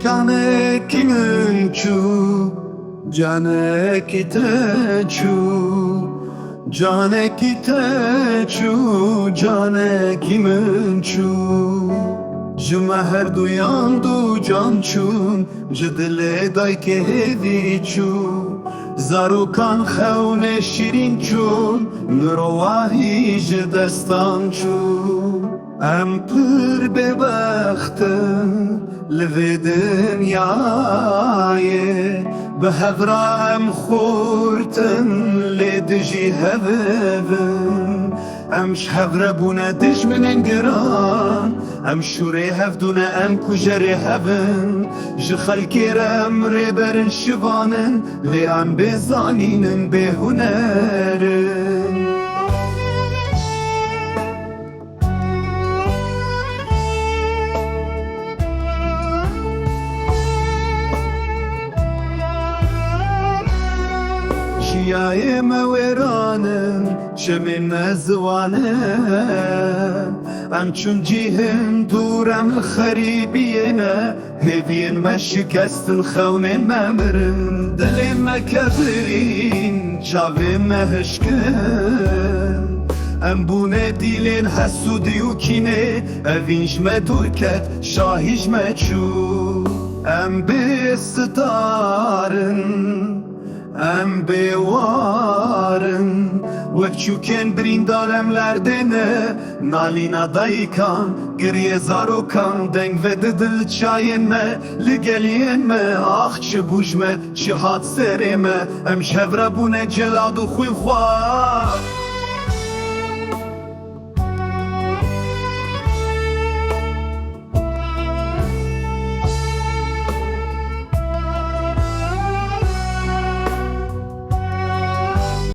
Canekî çû, canekî te çû, canekî te çû, canekî min çû. Ji me herduyan du can çûn, ji dilê dayikê hêvî çû. Zarokan xewnên şîrîn çûn, Mirovahî ji destan çû. Em pir bêbextin li vê dinyayê, bi hevra em xurtin lê dijî hevîn. Em ji hevre bûne dijminên giran, em şûrê hevdûne em kujerê hevin. Ji xelkê re em rêberin şivanên, lê em bê zanînin bê hunerin. Çiyayê me wêranên, çemên me ziwanin. Em çûn cîhên dûr em li xerîbiyêne, hêvîyên me şikestin xewnên me mirin. Dilê me kevirîn, çavên me hişkin. Em bûne dilên hesûdî û kînê, evîn ji me dûr ket, şahî ji me çû. Em bêstarin, em bêwarin, wek çûkên birîndar em lerdêne. Nalîna dayikan, giriye zarokan, deng vedi dil çiyayên me, li geliyên me. Ah çi bû ji me, çi hat serê me, em ji hevre bûne celad û xwîn xwar.